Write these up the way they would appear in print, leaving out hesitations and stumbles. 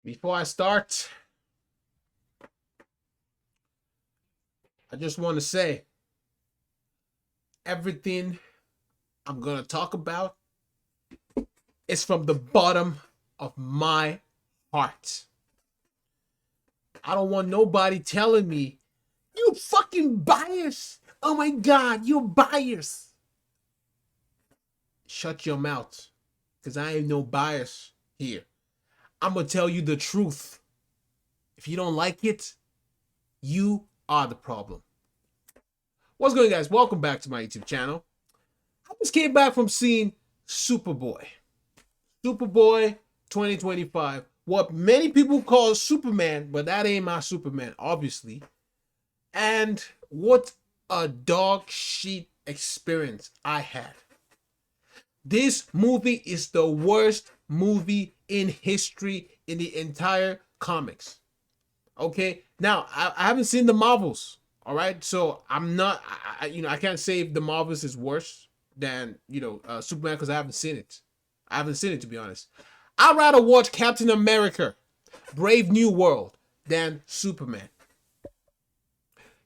Before I start, I just want to say everything I'm going to talk about is from the bottom of my heart. I don't want nobody telling me, you fucking biased. Oh my God, you're biased. Shut your mouth, because I ain't no bias here. I'm going to tell you the truth. If you don't like it, you are the problem. What's going on, guys? Welcome back to my YouTube channel. I just came back from seeing Superboy. Superboy 2025. What many people call Superman, but that ain't my Superman, obviously. And what a dog shit experience I had. This movie is the worst movie in history in the entire comics. Okay, now I haven't seen the Marvels. All right, so I'm not, I can't say if the Marvels is worse than Superman because I haven't seen it. I haven't seen it, to be honest. I'd rather watch Captain America, Brave New World than Superman.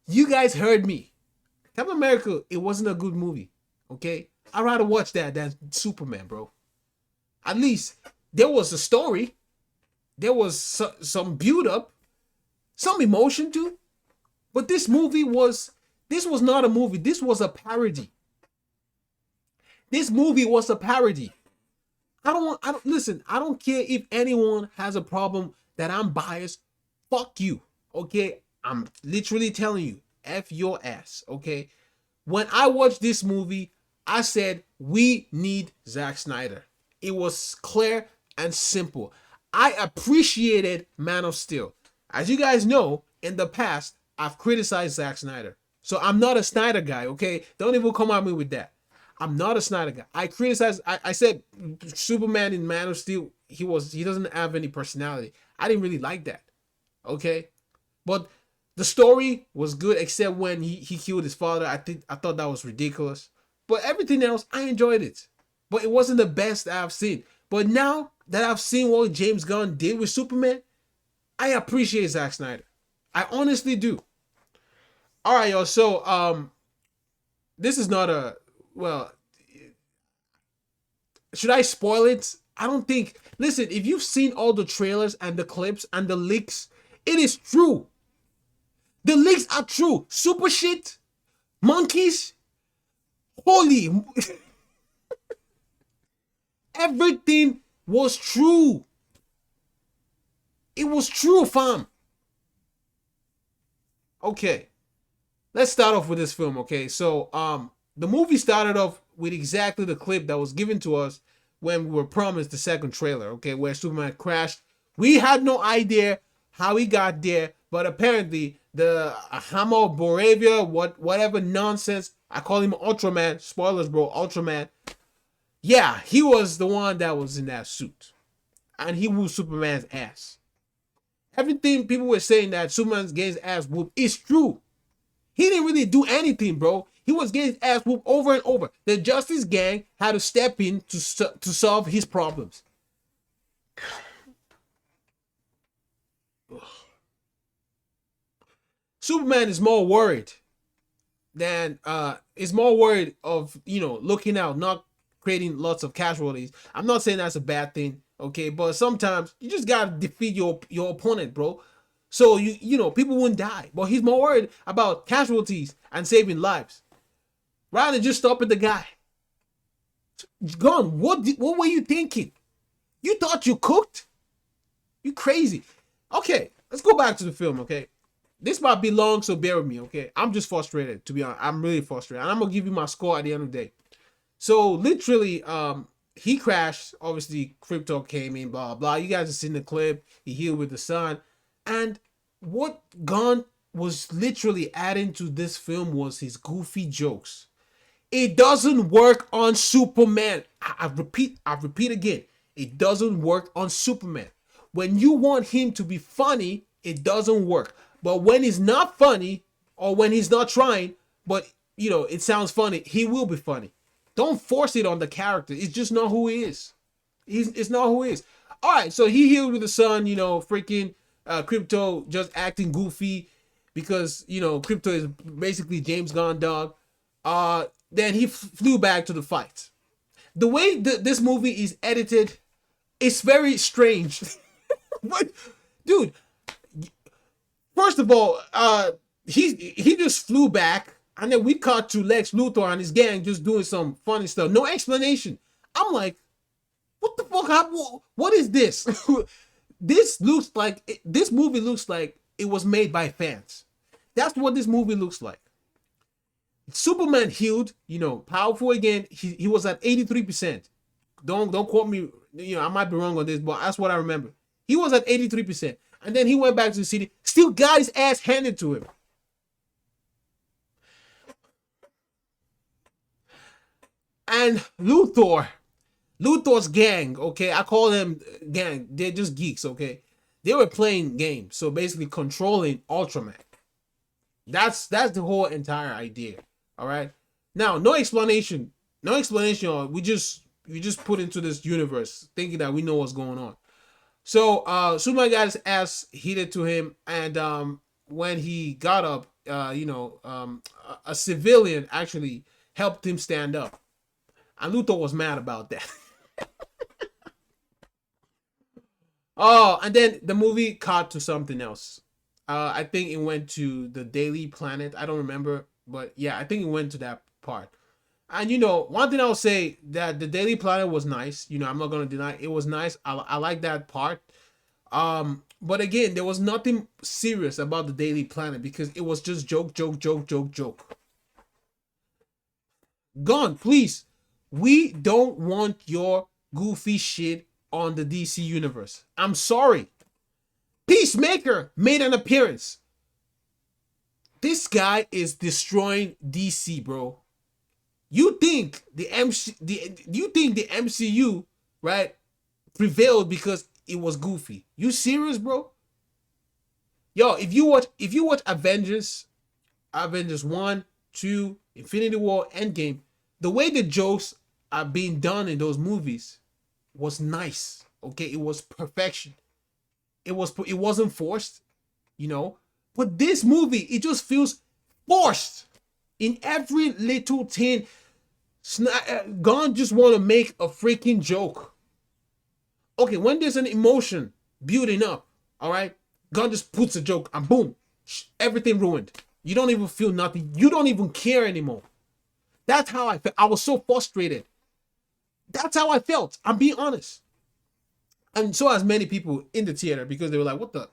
You guys heard me. Captain America, it wasn't a good movie. Okay, I'd rather watch that than Superman, bro. At least there was a story. There was some build up, some emotion too. But this was not a movie. This was a parody. This movie was a parody. Listen, I don't care if anyone has a problem that I'm biased. Fuck you. Okay? I'm literally telling you, F your ass. Okay? When I watched this movie, I said, we need Zack Snyder. It was clear and simple. I appreciated Man of Steel. As you guys know, in the past, I've criticized Zack Snyder. So I'm not a Snyder guy, okay? Don't even come at me with that. I'm not a Snyder guy. I said Superman in Man of Steel, he doesn't have any personality. I didn't really like that. Okay? But the story was good except when he killed his father. I thought that was ridiculous. But everything else, I enjoyed it. But it wasn't the best I've seen. But now that I've seen what James Gunn did with Superman, I appreciate Zack Snyder. I honestly do. All right, y'all. So, this is not a, well, should I spoil it? I don't think. Listen, if you've seen all the trailers and the clips and the leaks, it is true. The leaks are true. Super shit, monkeys, holy, everything was true. It was true, fam. Okay, let's start off with this film. Okay, so the movie started off with exactly the clip that was given to us when we were promised the second trailer. Okay, where Superman crashed. We had no idea how he got there, but apparently the Hamo Boravia, whatever nonsense, I call him Ultraman. Spoilers, bro, Ultraman. Yeah, he was the one that was in that suit, and he whooped Superman's ass. Everything people were saying that Superman's getting his ass whooped is true. He didn't really do anything, bro. He was getting his ass whooped over and over. The Justice Gang had to step in to solve his problems. Superman is more worried than is more worried of looking out, not creating lots of casualties. I'm not saying that's a bad thing, okay, but sometimes you just gotta defeat your opponent, bro. So people wouldn't die. But he's more worried about casualties and saving lives rather than just stopping the guy. Gone. What were you thinking? You thought you cooked? You crazy. Okay, let's go back to the film, okay? This might be long, so bear with me, okay? I'm just frustrated, to be honest. I'm really frustrated. And I'm gonna give you my score at the end of the day. So literally, he crashed. Obviously, Crypto came in, blah blah. You guys have seen the clip. He healed with the sun. And what Gunn was literally adding to this film was his goofy jokes. It doesn't work on Superman. I repeat again. It doesn't work on Superman. When you want him to be funny, it doesn't work. But when he's not funny, or when he's not trying, but it sounds funny, he will be funny. Don't force it on the character. It's just not who he is. It's not who he is. All right, so he healed with the sun. Freaking Crypto just acting goofy because Crypto is basically James Gunn dog. Then he flew back to the fight. The way this movie is edited, it's very strange. What, dude? First of all, he just flew back, and then we cut to Lex Luthor and his gang just doing some funny stuff. No explanation. I'm like, what the fuck? What is this? This movie looks like it was made by fans. That's what this movie looks like. Superman healed, powerful again. He was at 83%. Don't quote me. I might be wrong on this, but that's what I remember. He was at 83%. And then he went back to the city, still got his ass handed to him. And Luthor's gang, okay, I call them gang. They're just geeks, okay. They were playing games, so basically controlling Ultraman. That's the whole entire idea. All right. Now, no explanation. No explanation. We just put into this universe thinking that we know what's going on. So Superman got his ass heated to him, and when he got up, a civilian actually helped him stand up, and Luthor was mad about that. Oh, and then the movie cut to something else. I think it went to the Daily Planet. I don't remember, but yeah, I think it went to that part. And one thing I'll say that the Daily Planet was nice. I'm not gonna deny it was nice. I like that part. But again, there was nothing serious about the Daily Planet because it was just joke, joke, joke, joke, joke. Gone, please. We don't want your goofy shit on the DC universe. I'm sorry. Peacemaker made an appearance. This guy is destroying DC, bro. You think the MCU, right, prevailed because it was goofy? You serious, bro? Yo, if you watch Avengers 1, 2, Infinity War, Endgame, the way the jokes are being done in those movies was nice. Okay, it was perfection. It wasn't forced, But this movie, it just feels forced in every little thing. Gon just want to make a freaking joke. Okay, when there's an emotion building up, all right, Gon just puts a joke and boom, everything ruined. You don't even feel nothing. You don't even care anymore. That's how I felt. I was so frustrated. That's how I felt. I'm being honest. And so as many people in the theater because they were like, what the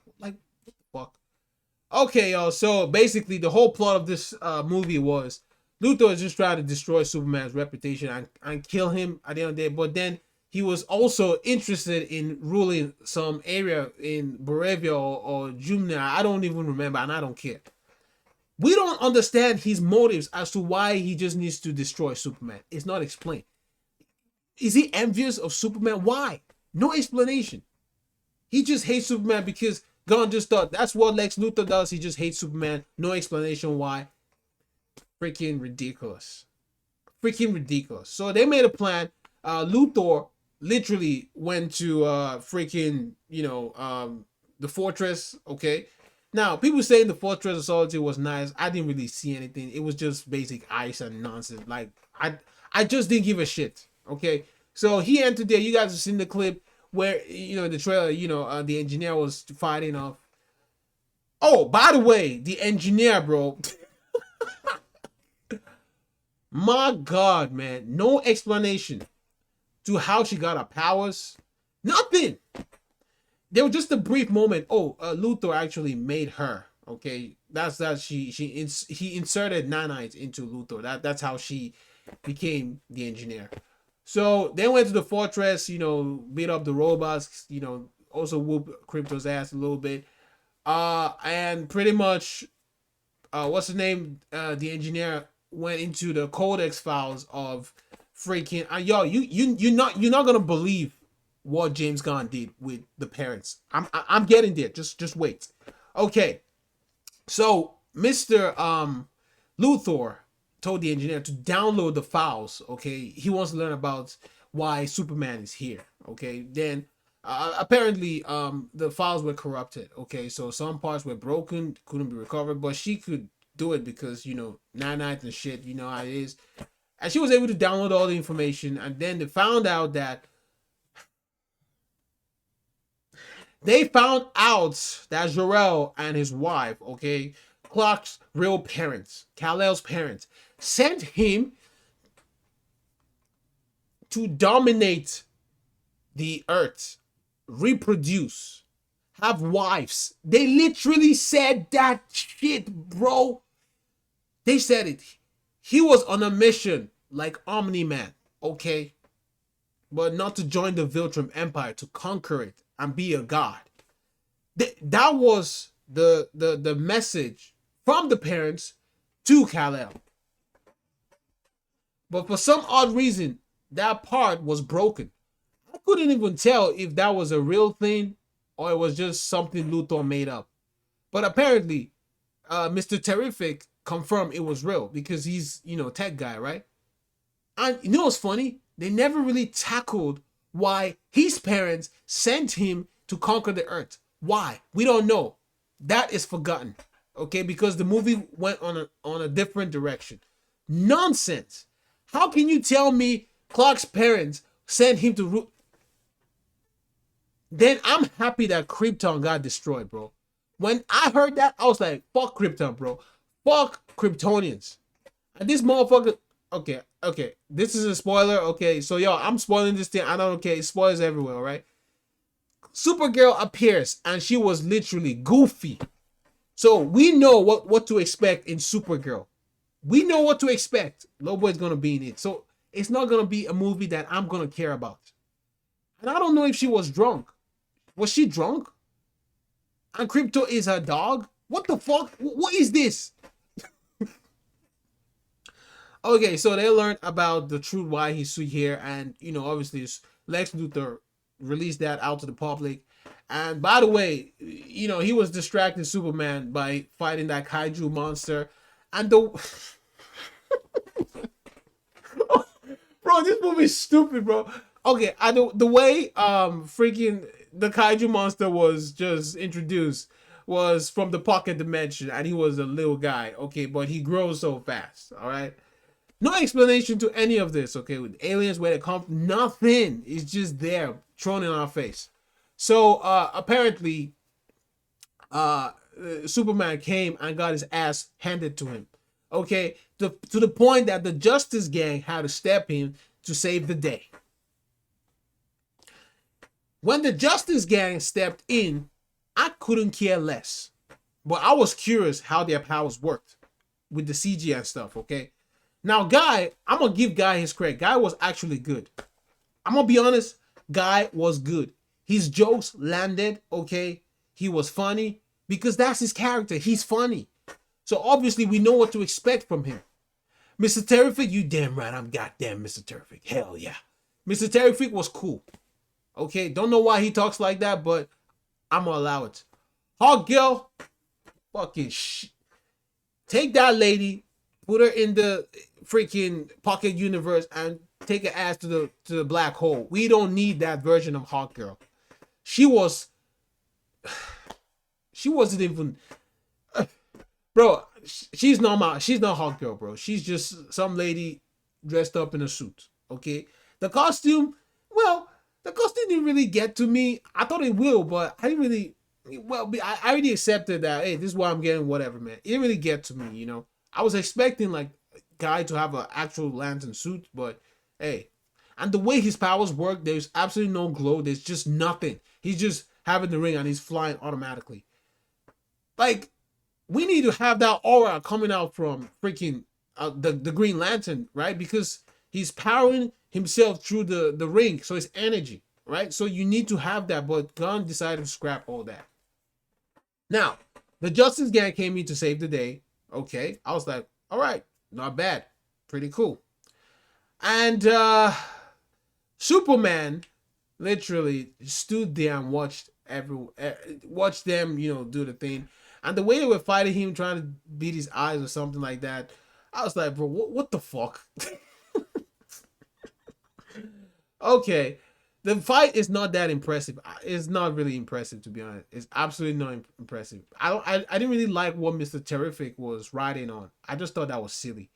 fuck? Okay, y'all. So basically, the whole plot of this movie was Luthor is just trying to destroy Superman's reputation and kill him at the end of the day. But then he was also interested in ruling some area in Boravia or Jumna. I don't even remember, and I don't care. We don't understand his motives as to why he just needs to destroy Superman. It's not explained. Is he envious of Superman? Why? No explanation. He just hates Superman because Gunn just thought that's what Lex Luthor does. He just hates Superman. No explanation why. Freaking ridiculous. Freaking ridiculous. So they made a plan. Luthor literally went to freaking, the fortress. Okay. Now, people saying the Fortress of Solitude was nice. I didn't really see anything. It was just basic ice and nonsense. Like, I just didn't give a shit. Okay. So he entered there. You guys have seen the clip where, in the trailer, the engineer was fighting off. Oh, by the way, the engineer, bro. My God, man. No explanation to how she got her powers. Nothing. There was just a brief moment. Oh, Luthor actually made her. Okay, that's that. He inserted nanites into Luthor. That's how she became the engineer. So they went to the fortress. Beat up the robots. Also whoop Crypto's ass a little bit. And pretty much, what's the name? The engineer went into the codex files of freaking. Yo, you're not gonna believe what James Gunn did with the parents. I'm getting there. Just wait. Okay. So Mr. Luthor told the engineer to download the files. Okay. He wants to learn about why Superman is here. Okay. Then Apparently, the files were corrupted. Okay, so some parts were broken, couldn't be recovered, but she could do it because nanites and shit. You know how it is, and she was able to download all the information. And then they found out that Jarrell and his wife, okay, Clark's real parents, Kal-El's parents, sent him to dominate the earth, reproduce, have wives. They literally said that shit, bro. They said it. He was on a mission like Omni-Man, okay? But not to join the Viltrum Empire, to conquer it and be a god. That was the message from the parents to Kal-El. But for some odd reason, that part was broken. I couldn't even tell if that was a real thing or it was just something Luthor made up. But apparently, Mr. Terrific confirmed it was real because he's, tech guy, right? And you know what's funny? They never really tackled why his parents sent him to conquer the earth. Why? We don't know. That is forgotten. Okay, because the movie went on a different direction. Nonsense. How can you tell me Clark's parents sent him to Then I'm happy that Krypton got destroyed, bro. When I heard that, I was like, fuck Krypton, bro. Fuck Kryptonians. And this motherfucker. Okay. This is a spoiler. Okay, so yo, I'm spoiling this thing. I don't okay, spoilers everywhere, all right? Supergirl appears and she was literally goofy. So we know what to expect in Supergirl. We know what to expect. Lobo is gonna be in it. So it's not gonna be a movie that I'm gonna care about. And I don't know if she was drunk. Was she drunk? And Crypto is her dog? What the fuck? What is this? Okay, so they learned about the truth why he's here, and obviously Lex Luthor released that out to the public. And by the way, he was distracting Superman by fighting that kaiju monster. And the bro, this movie is stupid, bro. Okay, the way freaking the kaiju monster was just introduced was from the pocket dimension, and he was a little guy. Okay, but he grows so fast. All right. No explanation to any of this, okay? With aliens, where they come from, nothing. It's just there, thrown in our face. So, apparently, Superman came and got his ass handed to him, okay? To the point that the Justice Gang had to step in to save the day. When the Justice Gang stepped in, I couldn't care less. But I was curious how their powers worked with the CG and stuff, okay? Now, Guy, I'm going to give Guy his credit. Guy was actually good. I'm going to be honest. Guy was good. His jokes landed, okay? He was funny because that's his character. He's funny. So, obviously, we know what to expect from him. Mr. Terrific, you damn right. I'm goddamn Mr. Terrific. Hell yeah. Mr. Terrific was cool. Okay? Don't know why he talks like that, but I'm going to allow it. Hawk Girl, fucking shit. Take that lady, put her in the freaking pocket universe and take her ass to the black hole. We don't need that version of Hawk Girl. She wasn't even bro, she's not Hawk Girl, bro. She's just some lady dressed up in a suit. Okay? The costume didn't really get to me. I thought it will, but I didn't really I already accepted that, hey, this is why I'm getting whatever, man. It didn't really get to me, I was expecting like Guy to have an actual lantern suit, but hey. And the way his powers work, there's absolutely no glow. There's just nothing. He's just having the ring and he's flying automatically. Like, we need to have that aura coming out from freaking the Green Lantern, right? Because he's powering himself through the ring, so it's energy, right? So you need to have that, but Gunn decided to scrap all that. Now, the Justice Gang came in to save the day. Okay, I was like, all right, not bad, pretty cool. And Superman literally stood there and watched them, do the thing. And the way they were fighting him, trying to beat his eyes or something like that, I was like, bro, what the fuck? Okay, The fight is not that impressive. It's not really impressive, to be honest. It's absolutely not impressive. I didn't really like what Mr. Terrific was riding on. I just thought that was silly.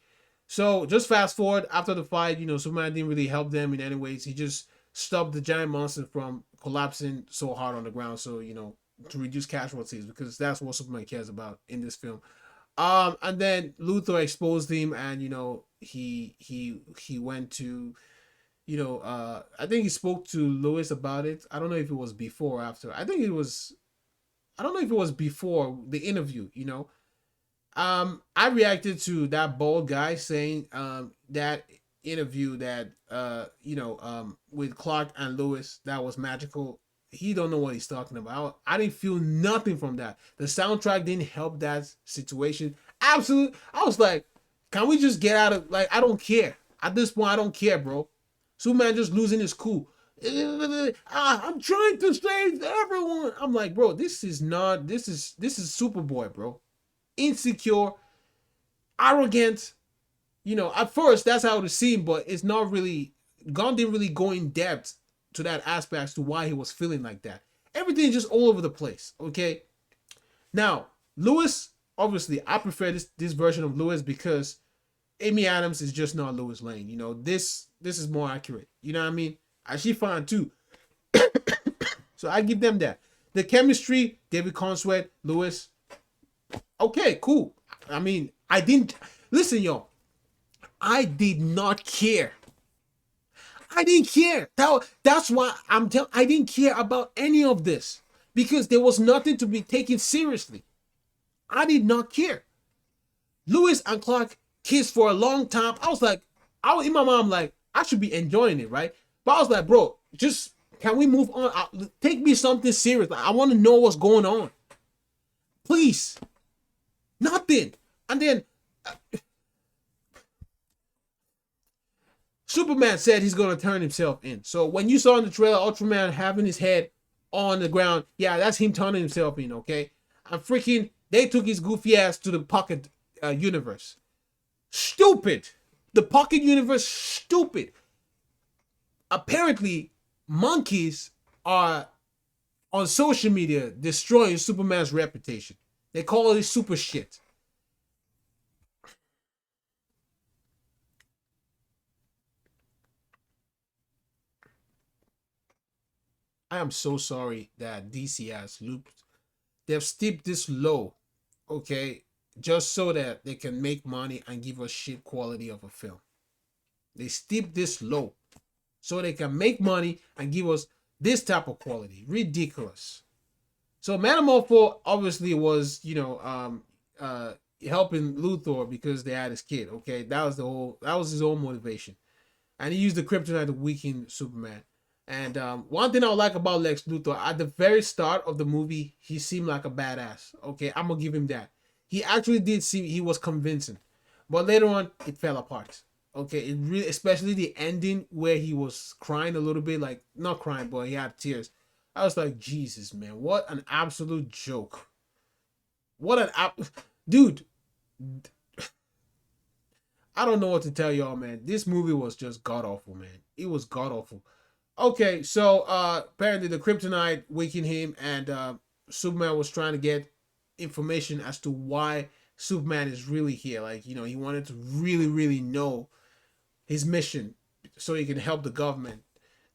So just fast forward after the fight, Superman didn't really help them in any ways. He just stopped the giant monster from collapsing so hard on the ground. So to reduce casualties, because that's what Superman cares about in this film. And then Luthor exposed him, and he went to I think he spoke to Lois about it. I don't know if it was before or after. I don't know if it was before the interview. I reacted to that bald guy saying that interview that with Clark and Lewis, that was magical. He don't know what he's talking about. I didn't feel nothing from that. The soundtrack didn't help that situation. Absolutely. I was like, can we just get out of, like, I don't care. At this point, I don't care, bro. Superman just losing his cool. I'm trying to save everyone. I'm like, bro, this is Superboy, bro. Insecure, arrogant. At first that's how it seemed, but it's not really. Gunn didn't really go in depth to that aspect as to why he was feeling like that. Everything just all over the place. Okay. Now, Lewis, obviously, I prefer this version of Lewis because Amy Adams is just not Lois Lane. This is more accurate. You know what I mean? And she fine too. So I give them that. The chemistry, David Consuet, Lewis. Okay, cool. I mean, I didn't listen, yo. I did not care. I didn't care. That's why I didn't care about any of this because there was nothing to be taken seriously. I did not care. Lewis and Clark kissed for a long time. I was like, I was in my mind, like, I should be enjoying it, right? But I was like, bro, just can we move on? Take me something serious. Like, I want to know what's going on. Please. Nothing. And then Superman said he's going to turn himself in. So when you saw in the trailer Ultraman having his head on the ground, yeah, that's him turning himself in, okay? And freaking, they took his goofy ass to the pocket universe. Stupid. The pocket universe, stupid. Apparently, monkeys are on social media destroying Superman's reputation. They call it super shit. I am so sorry that DC has looped. They've stepped this low, okay, just so that they can make money and give us shit quality of a film. They steep this low so they can make money and give us this type of quality. Ridiculous. So Metamorpho obviously was, helping Luthor because they had his kid. Okay, that was his own motivation, and he used the kryptonite to weaken Superman. And one thing I like about Lex Luthor, at the very start of the movie, he seemed like a badass. Okay, I'm gonna give him that. He actually did seem, he was convincing, but later on it fell apart. Okay, it really, especially the ending where he was crying a little bit, like not crying, but he had tears. I was like, Jesus, man, what an absolute joke! What dude. I don't know what to tell y'all, man. This movie was just god awful, man. It was god awful. Okay, so apparently the kryptonite weakened him, and Superman was trying to get information as to why Superman is really here. Like, he wanted to really, really know his mission so he can help the government.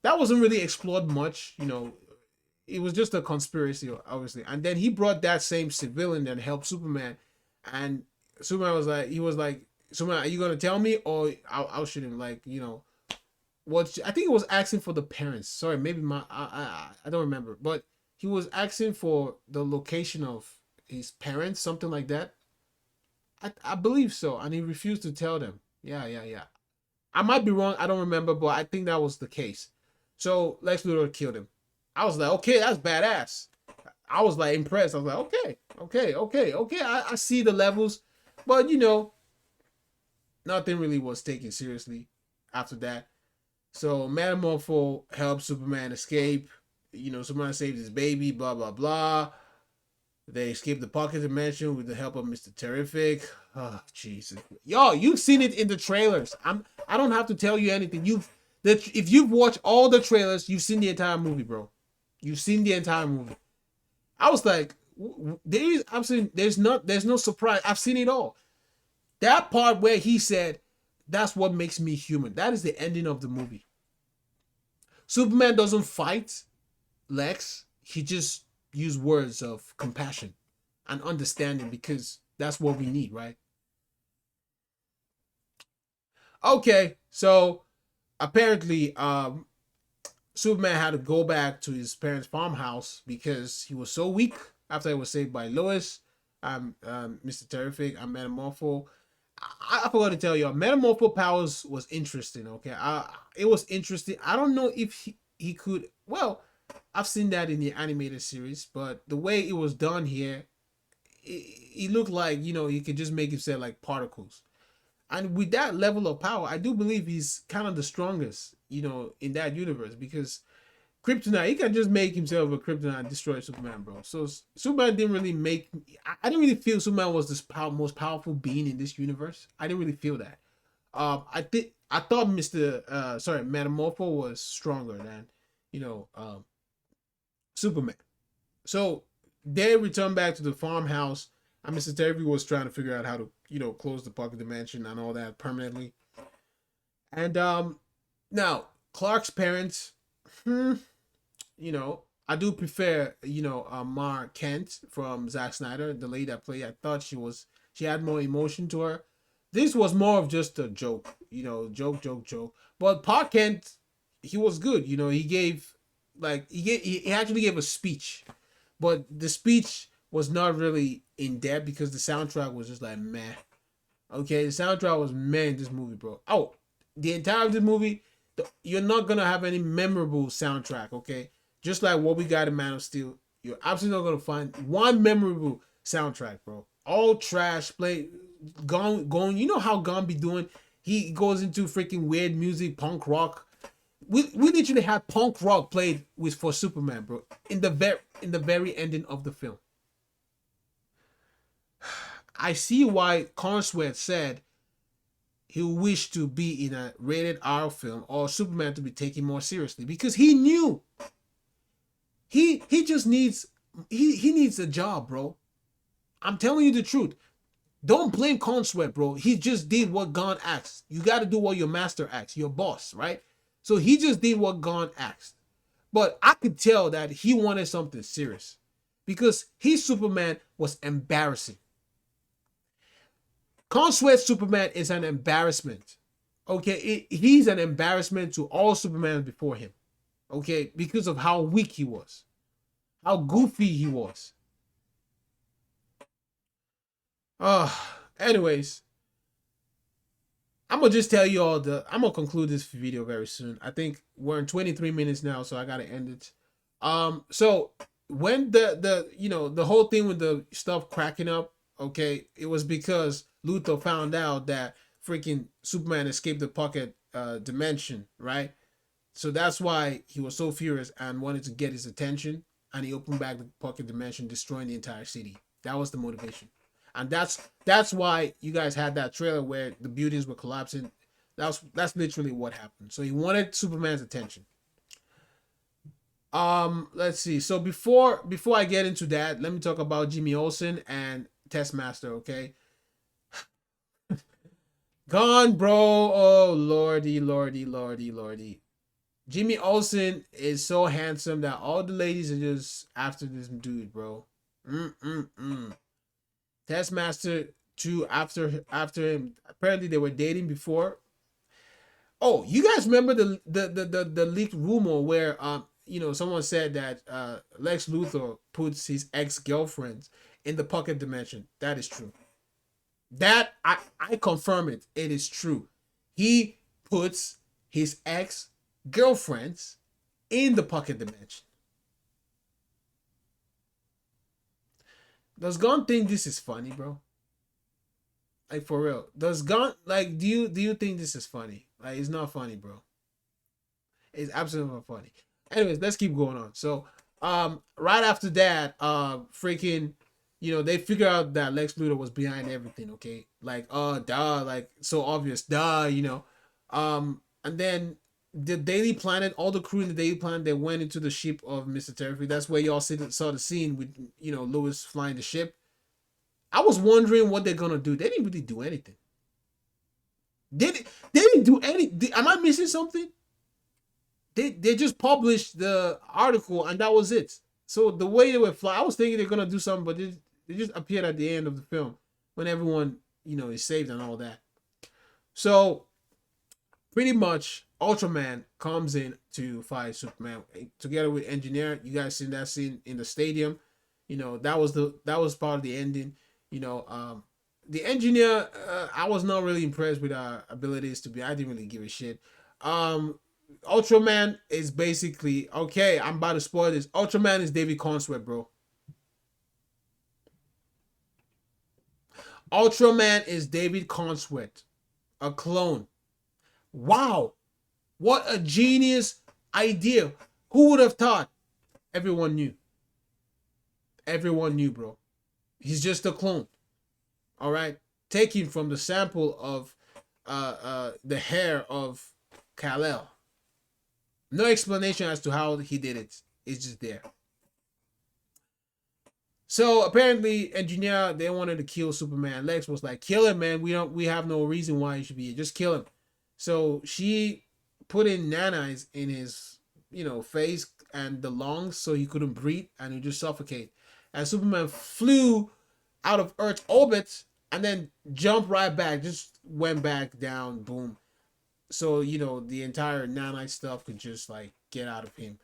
That wasn't really explored much, it was just a conspiracy, obviously. And then he brought that same civilian that helped Superman, and Superman was like, Superman, are you gonna tell me, or I'll shoot him? Like, what I think it was asking for the parents. Sorry, maybe I don't remember, but he was asking for the location of his parents, something like that. I believe so, and he refused to tell them. Yeah. I might be wrong. I don't remember, but I think that was the case. So Lex Luthor killed him. I was like, okay, that's badass. I was like impressed. I was like, okay. I see the levels, but nothing really was taken seriously after that. So Metamorpho helped Superman escape. Superman saved his baby, blah, blah, blah. They escaped the pocket dimension with the help of Mr. Terrific. Oh, Jesus. Yo, you've seen it in the trailers. I don't have to tell you anything. That if you've watched all the trailers, you've seen the entire movie, bro. You've seen the entire movie. I was like, there is absolutely there's no surprise. I've seen it all. That part where he said, "That's what makes me human." That is the ending of the movie. Superman doesn't fight Lex. He just use words of compassion and understanding because that's what we need, right? Okay, so apparently, Superman had to go back to his parents' farmhouse because he was so weak after he was saved by Lois, Mr. Terrific, and Metamorpho. I forgot to tell you, Metamorpho powers was interesting. Okay, it was interesting. I don't know if he could. Well, I've seen that in the animated series, but the way it was done here, it looked like he could just make himself like particles. And with that level of power, I do believe he's kind of the strongest, in that universe because Kryptonite, he can just make himself a Kryptonite and destroy Superman, bro. So Superman didn't really make. I didn't really feel Superman was this most powerful being in this universe. I didn't really feel that. I thought Metamorpho was stronger than, you know, um, Superman. So they returned back to the farmhouse, and Mr. Terry was trying to figure out how to, close the pocket dimension and all that permanently. And now Clark's parents, hmm, I do prefer, Mar Kent from Zack Snyder, the lady that played. I thought she had more emotion to her. This was more of just a joke, joke, joke, joke. But Park Kent, he was good. He gave, he actually gave a speech, but the speech was not really in depth because the soundtrack was just like meh. Okay, the soundtrack was meh in this movie, bro. Oh, the entire of the movie, you're not gonna have any memorable soundtrack. Okay, just like what we got in Man of Steel, you're absolutely not gonna find one memorable soundtrack, bro. All trash. Play Gone. You know how Gone be doing. He goes into freaking weird music, punk rock. We literally had punk rock played with for Superman, bro. In the very ending of the film. I see why Cornsworth said he wished to be in a rated R film or Superman to be taken more seriously because he knew he just needs he needs a job, bro. I'm telling you the truth. Don't blame Cornsworth, bro. He just did what Gon asked. You got to do what your master asks, your boss, right? So he just did what Gon asked. But I could tell that he wanted something serious because his Superman was embarrassing. Consweat Superman is an embarrassment. Okay, he's an embarrassment to all Supermans before him. Okay, because of how weak he was, how goofy he was. Anyways, I'm gonna just tell you all I'm gonna conclude this video very soon. I think we're in 23 minutes now, so I gotta end it. So when the whole thing with the stuff cracking up, okay, it was because Luthor found out that freaking Superman escaped the pocket dimension, right? So that's why he was so furious and wanted to get his attention, and he opened back the pocket dimension, destroying the entire city. That was the motivation, and that's why you guys had that trailer where the buildings were collapsing. That's literally what happened. So he wanted Superman's attention. Let's see. So before I get into that, let me talk about Jimmy Olsen and Testmaster. Okay, gone, bro. Oh lordy, lordy, lordy, lordy. Jimmy Olsen is so handsome that all the ladies are just after this dude, bro. Mm. Taskmaster 2 after him. Apparently they were dating before. Oh, you guys remember the leaked rumor where someone said that Lex Luthor puts his ex-girlfriends in the pocket dimension. That is true. That I confirm it. It is true. He puts his ex-girlfriends in the pocket dimension. Does Gon think this is funny, bro? Like for real. Does Gon like do you think this is funny? Like it's not funny, bro. It's absolutely not funny. Anyways, let's keep going on. So right after that, freaking they figure out that Lex Luthor was behind everything, okay? Like, duh, like so obvious, duh. And then the Daily Planet, all the crew in the Daily Planet, they went into the ship of Mr. Terrific. That's where y'all saw the scene with Lewis flying the ship. I was wondering what they're gonna do. They didn't really do anything. They didn't do any. Am I missing something? They just published the article and that was it. So the way they were fly, I was thinking they're gonna do something, but they just appeared at the end of the film when everyone is saved and all that. So pretty much Ultraman comes in to fight Superman together with Engineer. You guys seen that scene in the stadium? That was part of the ending. The Engineer, I was not really impressed with our abilities. I didn't really give a shit. Ultraman is basically okay. I'm about to spoil this. Ultraman is David Consworth, bro. Ultraman is David Consworth, a clone. Wow, what a genius idea! Who would have thought? Everyone knew. Everyone knew, bro. He's just a clone. All right, taken from the sample of the hair of Kal-El. No explanation as to how he did it. It's just there. So apparently, Engineer, they wanted to kill Superman. Lex was like, "Kill him, man. We have no reason why he should be here. Just kill him." So she put in nanites in his, face and the lungs so he couldn't breathe and he just suffocate. And Superman flew out of Earth's orbit and then jumped right back, just went back down, boom. So the entire nanite stuff could just like get out of him.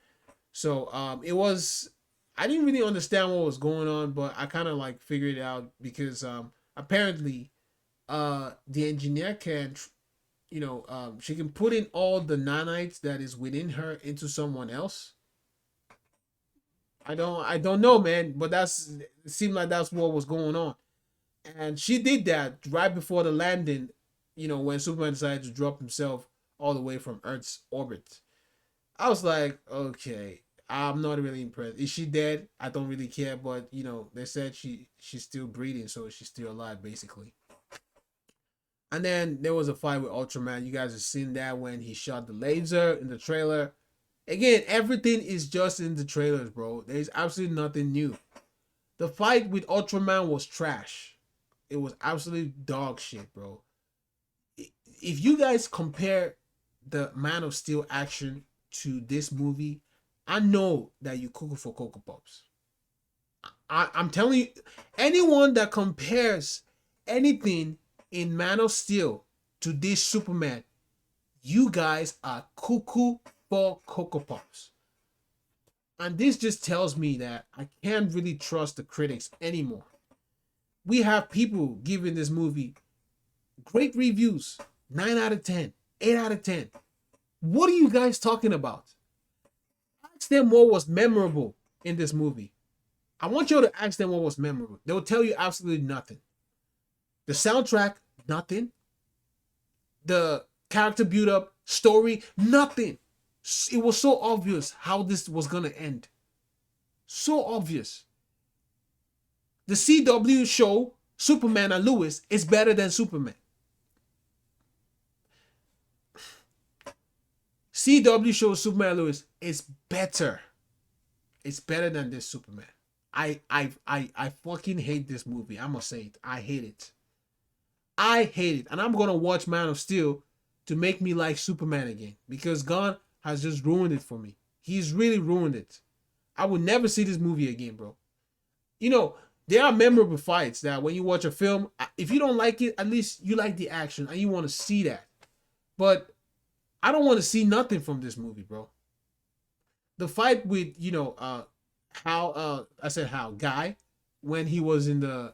So it was, I didn't really understand what was going on, but I kind of like figured it out because apparently the Engineer can she can put in all the nanites that is within her into someone else. I don't know, man, but it seemed like that's what was going on. And she did that right before the landing, when Superman decided to drop himself all the way from Earth's orbit. I was like, okay, I'm not really impressed. Is she dead? I don't really care, but they said she's still breathing, so she's still alive, basically. And then there was a fight with Ultraman. You guys have seen that when he shot the laser in the trailer. Again, everything is just in the trailers, bro. There's absolutely nothing new. The fight with Ultraman was trash. It was absolutely dog shit, bro. If you guys compare the Man of Steel action to this movie, I know that you cook for Cocoa Pops. I'm telling you, anyone that compares anything in Man of Steel to this Superman, you guys are cuckoo for Cocoa Pops. And this just tells me that I can't really trust the critics anymore. We have people giving this movie great reviews, 9 out of 10, 8 out of 10. What are you guys talking about? Ask them what was memorable in this movie. I want you to ask them what was memorable. They'll tell you absolutely nothing. The soundtrack, nothing. The character build up, story, nothing. It was so obvious how this was going to end. So obvious. The CW show, Superman and Lois, is better than Superman. CW show Superman and Lois is better. It's better than this Superman. I fucking hate this movie. I must say it. I hate it. I hate it. And I'm going to watch Man of Steel to make me like Superman again. Because Gunn has just ruined it for me. He's really ruined it. I would never see this movie again, bro. There are memorable fights that when you watch a film, if you don't like it, at least you like the action and you want to see that. But I don't want to see nothing from this movie, bro. The fight with, Guy, when he was in the,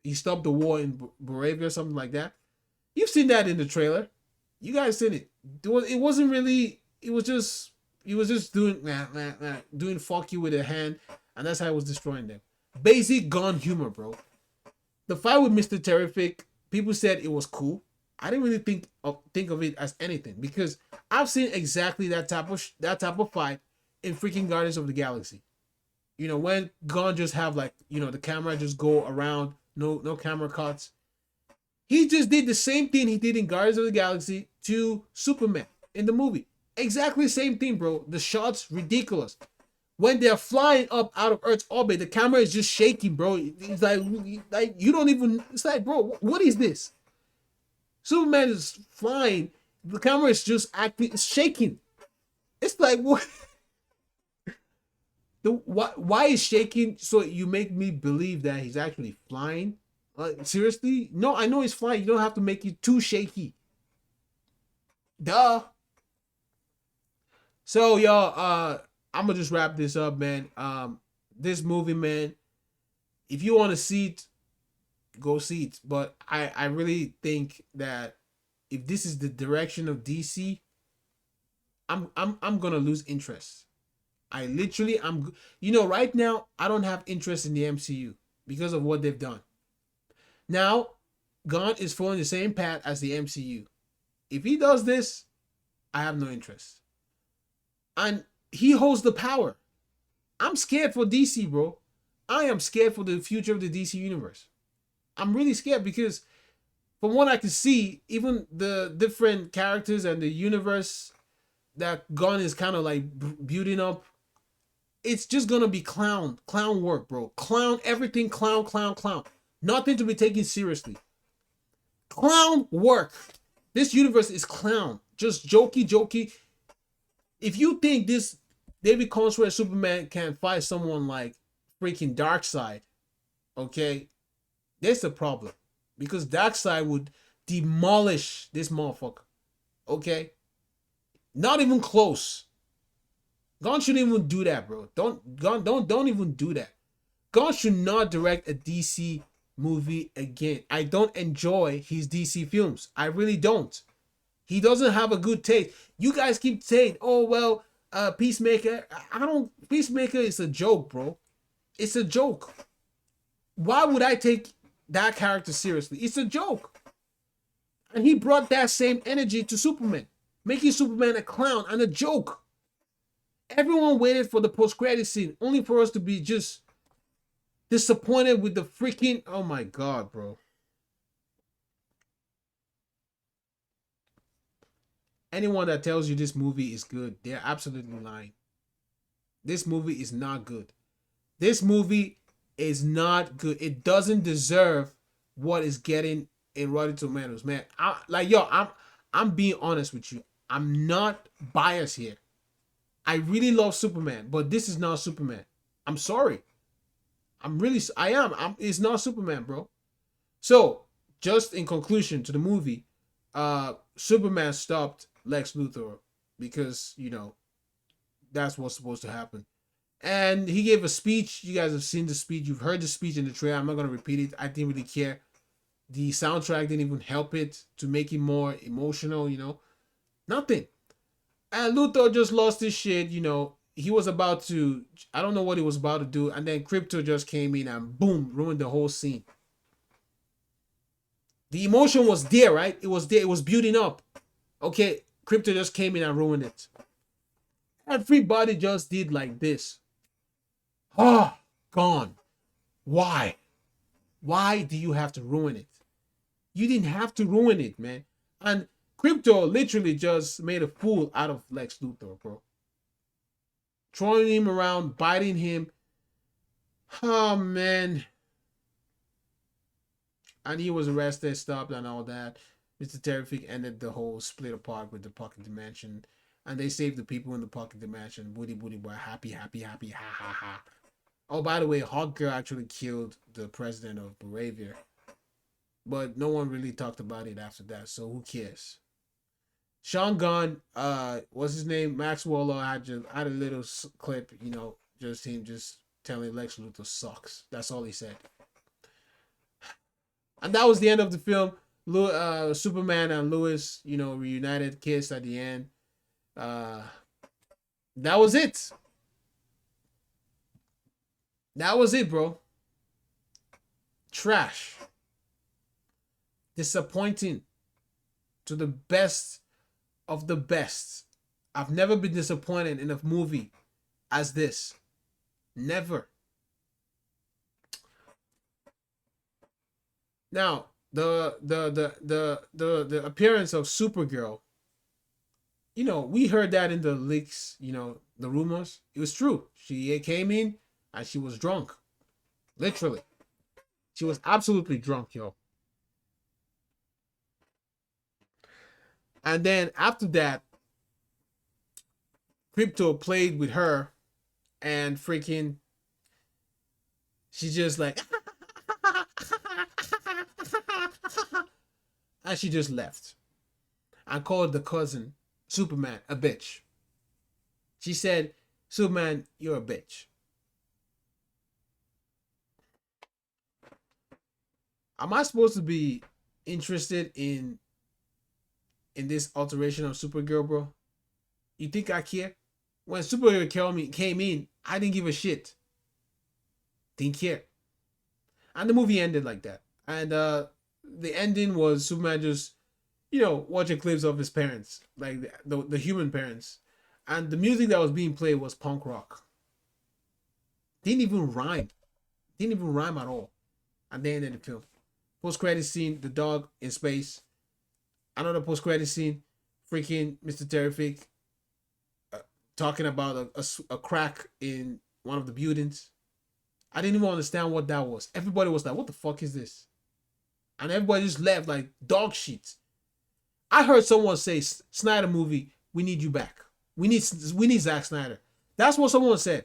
he stopped the war in Moravia or something like that. You've seen that in the trailer. You guys seen it. It wasn't really, it was just doing fuck you with a hand, and that's how it was destroying them. Basic gun humor, bro. The fight with Mr. Terrific, people said it was cool. I didn't really think of it as anything because I've seen exactly that type of fight in freaking Guardians of the Galaxy. When Gunn just have the camera just go around, no camera cuts. He just did the same thing he did in Guardians of the Galaxy to Superman in the movie. Exactly the same thing, bro. The shots ridiculous. When they're flying up out of Earth's orbit, the camera is just shaking, bro. It's like you don't even. It's like, bro, what is this? Superman is flying. The camera is just acting, it's shaking. It's like what? Why is shaking? So you make me believe that he's actually flying. Seriously? No, I know he's flying. You don't have to make it too shaky. Duh. So y'all, I'm gonna just wrap this up, man. This movie, man. If you want to see it, go see it. But I really think that if this is the direction of DC, I'm gonna lose interest. I literally right now I don't have interest in the MCU because of what they've done. Now, Gunn is following the same path as the MCU. If he does this, I have no interest. And he holds the power. I'm scared for DC, bro. I am scared for the future of the DC universe. I'm really scared because from what I can see, even the different characters and the universe that Gunn is kind of like building up, it's just gonna be clown work, bro. Clown everything, clown. Nothing to be taken seriously. Clown work. This universe is clown. Just jokey. If you think this David Constantine Superman can fight someone like freaking Darkseid, okay, there's a problem. Because Darkseid would demolish this motherfucker. Okay? Not even close. Gunn shouldn't even do that, bro. Don't even do that. Gunn should not direct a DC movie again. I don't enjoy his DC films. I really don't. He doesn't have a good taste. You guys keep saying, "Oh well, Peacemaker." I don't. Peacemaker is a joke, bro. It's a joke. Why would I take that character seriously? It's a joke. And he brought that same energy to Superman, making Superman a clown and a joke. Everyone waited for the post-credit scene, only for us to be just disappointed with the freaking. Oh my god, bro. Anyone that tells you this movie is good, they're absolutely lying. This movie is not good. This movie is not good. It doesn't deserve what is getting in Rotten Tomatoes, man. I'm being honest with you. I'm not biased here. I really love Superman, but this is not Superman. I'm sorry. I am. It's not Superman, bro. So, just in conclusion to the movie, Superman stopped Lex Luthor because, that's what's supposed to happen. And he gave a speech. You guys have seen the speech. You've heard the speech in the trailer. I'm not going to repeat it. I didn't really care. The soundtrack didn't even help it to make it more emotional, Nothing. And Luthor just lost his shit, He was about to, I don't know what he was about to do. And then Crypto just came in and boom, ruined the whole scene. The emotion was there, right? It was there. It was building up. Okay, Crypto just came in and ruined it. Everybody just did like this. Oh, gone. Why? Why do you have to ruin it? You didn't have to ruin it, man. And Crypto literally just made a fool out of Lex Luthor, bro. Throwing him around, biting him. Oh, man. And he was arrested, stopped, and all that. Mr. Terrific ended the whole split apart with the pocket dimension. And they saved the people in the pocket dimension. Woody, boy, happy, ha, ha, ha. Oh, by the way, Hawkgirl actually killed the president of Moravia. But no one really talked about it after that, so who cares? Sean Gunn, what's his name? Max Waller had a little clip, just him just telling Lex Luthor sucks. That's all he said. And that was the end of the film. Superman and Lois, reunited, kissed at the end. That was it. That was it, bro. Trash. Disappointing to the best of the best. I've never been disappointed in a movie as this. Never. Now, the appearance of Supergirl, we heard that in the leaks, the rumors. It was true. She came in and she was drunk. Literally. She was absolutely drunk, yo. And then after that, Crypto played with her and freaking she just like and she just left and called the cousin Superman a bitch. She said, Superman, you're a bitch. Am I supposed to be interested in this alteration of Supergirl, bro? You think I care? When Supergirl came in, I didn't give a shit. Didn't care. And the movie ended like that. And the ending was Superman just, watching clips of his parents, like the human parents. And the music that was being played was punk rock. Didn't even rhyme. Didn't even rhyme at all. And they ended the film. Post credit scene, the dog in space. Another post credit scene, freaking Mr. Terrific talking about a crack in one of the buildings. I didn't even understand what that was. Everybody was like, what the fuck is this? And everybody just left like dog shit. I heard someone say, Snyder movie, we need you back. We need Zack Snyder. That's what someone said.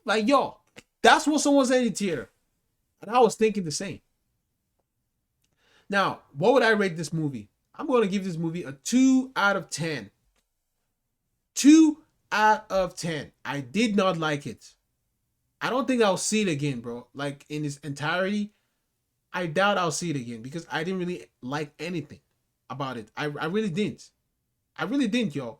Like, yo, that's what someone said in the theater. And I was thinking the same. Now, what would I rate this movie? I'm going to give this movie a 2 out of 10. 2 out of 10. I did not like it. I don't think I'll see it again, bro. Like in its entirety, I doubt I'll see it again because I didn't really like anything about it. I really didn't. I really didn't, yo.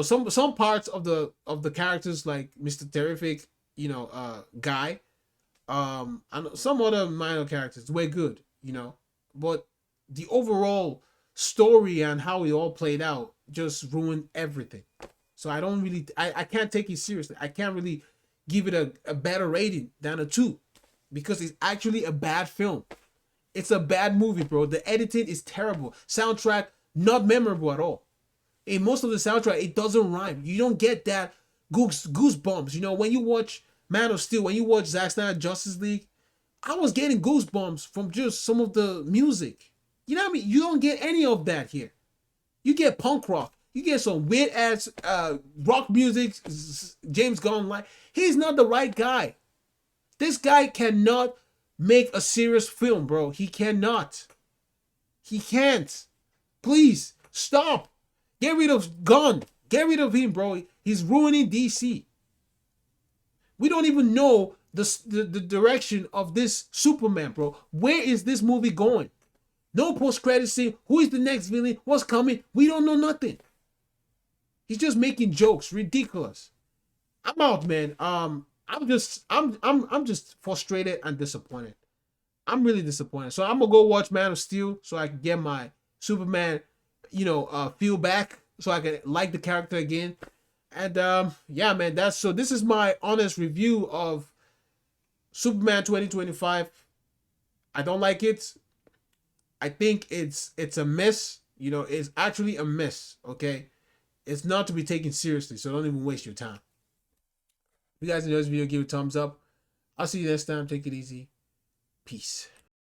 Some parts of the characters like Mr. Terrific, guy, and some other minor characters were good, but the overall story and how it all played out just ruined everything. So I can't take it seriously. I can't really give it a better rating than a 2 because it's actually a bad film. It's a bad movie, bro. The editing is terrible. Soundtrack, not memorable at all. In most of the soundtrack, it doesn't rhyme. You don't get that goosebumps. When you watch Man of Steel, when you watch Zack Snyder Justice League, I was getting goosebumps from just some of the music. You know what I mean? You don't get any of that here. You get punk rock. You get some weird ass rock music. James Gunn, like, he's not the right guy. This guy cannot make a serious film, bro. He cannot. He can't. Please stop. Get rid of Gunn. Get rid of him, bro. He's ruining DC. We don't even know the direction of this Superman, bro. Where is this movie going? No post-credit scene. Who is the next villain? What's coming? We don't know nothing. He's just making jokes. Ridiculous. I'm out, man. I'm just frustrated and disappointed. I'm really disappointed. So I'm gonna go watch Man of Steel so I can get my Superman, feel back, so I can like the character again. And yeah, man, this is my honest review of Superman 2025. I don't like it. I think it's a miss. It's actually a miss. Okay, it's not to be taken seriously. So don't even waste your time. If you guys enjoyed this video, give it a thumbs up. I'll see you next time. Take it easy. Peace.